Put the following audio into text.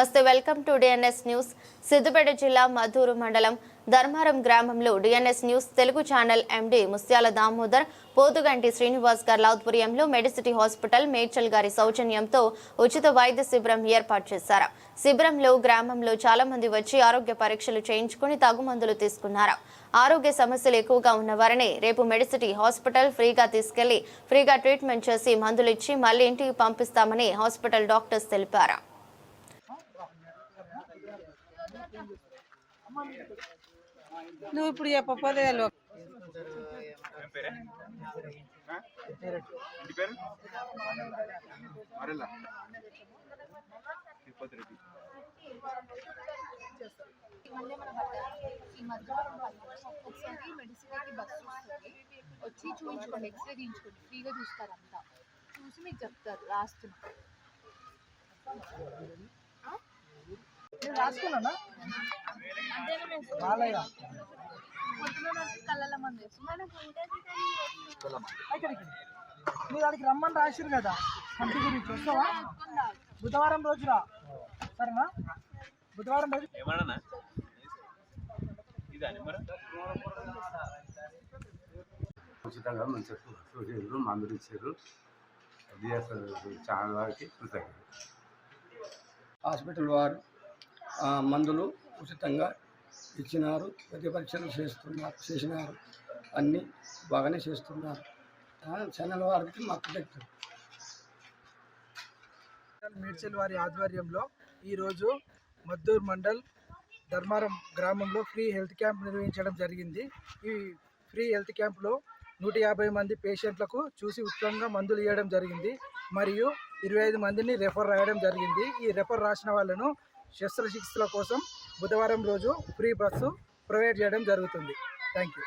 నమస్తే, welcome to DNS news. Siddipet జిల్లా మద్దూరు మండలం ధర్మారం గ్రామంలో DNS news Telugu channel MD Musyala Damodar, Pothuganti Srinivas గారి ఆధ్వర్యంలో మెడిసిటీ హాస్పిటల్ మేడ్చల్ గారి సౌజన్యంతో ఉచిత వైద్య శిబిరం ఏర్పాటు చేశారు. శిబిరంలో గ్రామంలో చాలా మంది వచ్చి ఆరోగ్య పరీక్షలు చేయించుకుని తగు మందులు తీసుకున్నారు. ఆరోగ్య సమస్యలు ఎక్కువగా ఉన్న వారిని రేపు మెడిసిటీ హాస్పిటల్ ఫ్రీగా తీసుకెళ్లి ఫ్రీగా ట్రీట్మెంట్ చేసి మందులు ఇచ్చి మళ్లీ ఇంటికి పంపిస్తామని హాస్పిటల్ డాక్టర్స్ తెలిపారు. నువ్వు ఇప్పుడు చెప్పపోతే వచ్చి చూపించుకోండి, ఎక్స్రే తీయించుకోండి, ఫ్రీగా చూస్తారంతా. చూసి మీకు చెప్తారు. రాస్తున్నా కళ్ళ మంది మీ వాడికి రమ్మని రాసిరు కదా, కంటి గురించి వస్తావా? బుధవారం రోజు రా, సరేనా? బుధవారం రోజు ఉచితంగా మంచి సూచనలు మందులు ఇచ్చారు. అది అసలు చాలా వారికి కృతజ్ఞతలు. హాస్పిటల్ వారు మందులు ఉచితంగా ఇచ్చినారు. వైద్య పరీక్షలు చేసినారు. అన్నీ బాగానే చేస్తున్నారు. ఛానల్ వారికి మాకు కృతజ్ఞతలు. మేడ్చల్ వారి ఆధ్వర్యంలో ఈరోజు మద్దూరు మండల్ ధర్మారం గ్రామంలో ఫ్రీ హెల్త్ క్యాంప్ నిర్వహించడం జరిగింది. ఈ ఫ్రీ హెల్త్ క్యాంప్లో 150 మంది పేషెంట్లకు చూసి ఉచితంగా మందులు ఇవ్వడం జరిగింది. మరియు 25 మందిని రెఫర్ రాయడం జరిగింది. ఈ రెఫర్ రాసిన వాళ్ళను శస్త్రచికిత్సల కోసం బుధవారం రోజు ఫ్రీ బస్సు ప్రొవైడ్ చేయడం జరుగుతుంది. Thank you.